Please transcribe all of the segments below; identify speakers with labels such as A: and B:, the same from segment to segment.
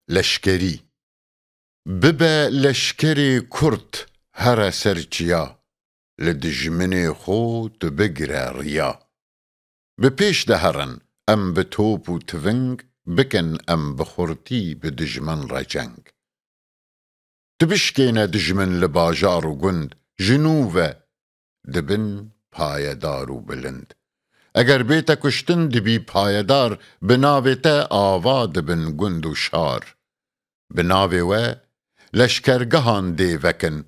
A: لشکری ببه لشکری کرد هر سرچیا لدجمن خود بگره ریا بپیش دهرن ام بتوب و تونگ بکن ام بخورتی بدجمن را جنگ تبشکینه دجمن لباجار و گند جنوبه دبن پایدار و بلند اگر بیتا کشتن دبی پایدار بناویتا آوا دبن گند و شار بناوی و لشکرگهان دی وکن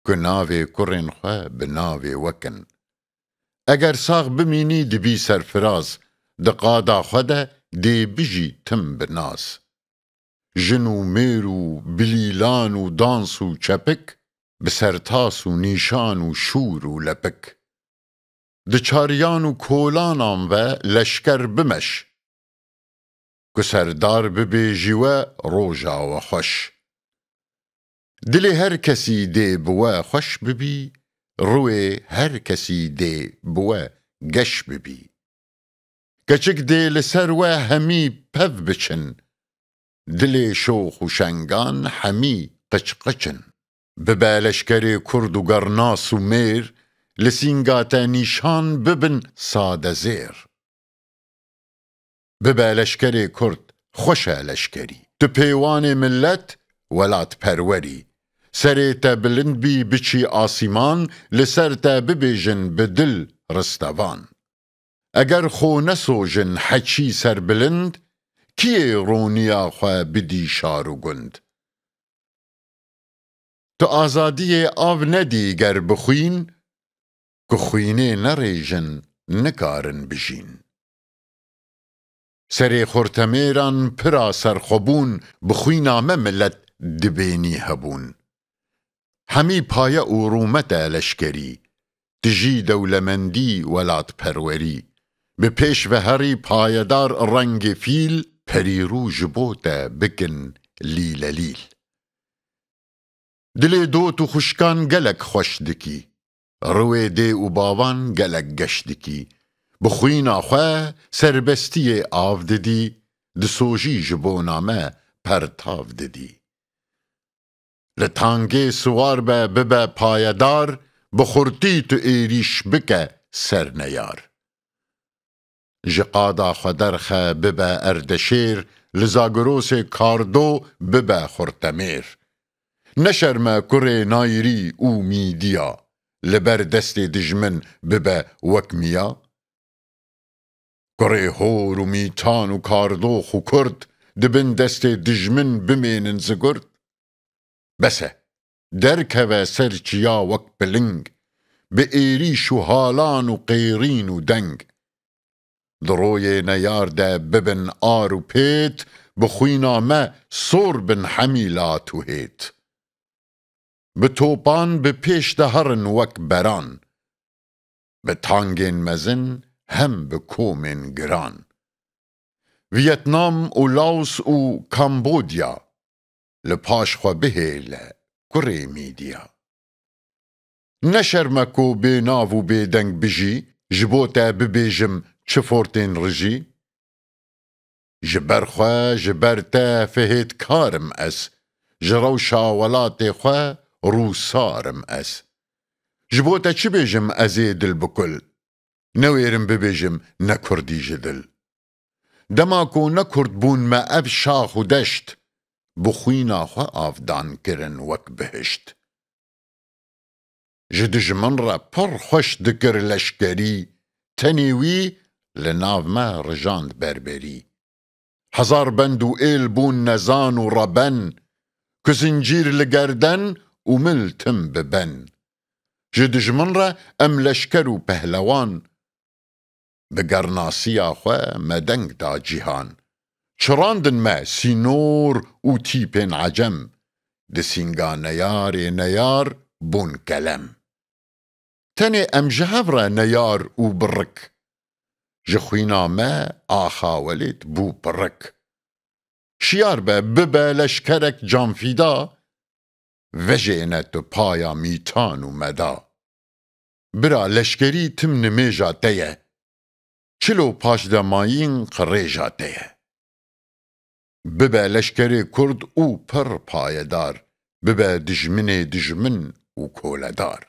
A: کناوی کرین خواه بناوی وکن اگر ساغ بمینی دبی سرفراز دقادا خواه دی بجی تم بناز جنو میرو بلیلان و دانس و چپک بسرتاس و نیشان و شور و لپک دچاریان و کولانان و لشکر بمش که سردار ببیجی و روژا و خوش دلی هر کسی دی بوا خوش ببی روی هر کسی دی بوا گش ببی کچک دی لسر و همی پف بچن دلی شوخ و شنگان همی قچ قچن ببه لشکر کرد و گرناس و میر لسینگاتا نیشان ببن ساده زیر ببه لشکر کرد خوشه لشکری تو پیوان ملت ولات پروری سری تا بلند بی بچی آسیمان لسر تا ببیجن بدل رستوان اگر خو نسوجن حچی سر بلند کی رونیا خواه بدی شار و گند تو آزادی آو ندی گر بخوین که خوینه نریجن نکارن بجین سری خورتمیران پرا سرخبون بخوینامه ملت دبینی هبون همی پایه و رومت لشکری تجی دولمندی ولات پروری به پیش و هری پایدار رنگ فیل پری روژ بوته بکن لیل لیل دلی دوت و خوشکان گلک خوش دکی روی دی و باوان گلک گشت دکی بخوینا خواه سربستی آف ددی دسوژی جبونامه پرتاو ددی لطانگی سوار ببه پایدار بخورتی تو ایریش بکه سرنیار جقادا خدرخه ببه اردشیر لزاگروس کاردو ببه خورتمیر نشرمه کره نایری او میدیا لبر دست دجمن ببه وکمیا کره هور و میتان و کاردوخ و کرد دبن دست دجمن بمینن زگرد بسه درکوه سرچیا وک بلنگ به ایریش و حالان و قیرین و دنگ دروی نیار ده ببن آر و پیت بخوینامه سور بن حمیلات و هیت به توپان به پیش دهرن وک بران به تانگین مزن هم به کومن گران ویتنام و لاوس و کامبودیا لپاش خو بهیله کره میدیا نشرمکو بی ناو و بی دنگ بجی جبوتا ببیجم چفورتین رجی جبر خو جبر تا فهید کارم اس جرو شاولات خو روسارم اس جبوتا چی بیجم ازی دل بکل نویرم ببیجم نکردی جدل دماکو نکرد بون ما اب شاخ و دشت بخوینا خو آفدان کرن وک بهشت جدجمن را پر خوش دکر لشکری تنیوی لناو ما رجاند بربری هزار بند و ایل بون نزان و ربن که زنجیر لگردن و ملتم ببن جدجمن را ام لشکر و پهلوان بگرناسی آخوه مدنگ دا جیهان چراندن ما سینور و تیپین عجم دسینگا نیار نیار بون کلم تنی ام جهو را نیار و برک جخوینا ما آخاولت بو برک شیار ببه لشکرک جانفیدا وجینت پایا میتان و مدا برا لشکری تم نمیجا تیه چلو پاش دماین قریجا تیه ببه لشکری کرد او پر پایدار، ببه دژمنê dijmin û koledar.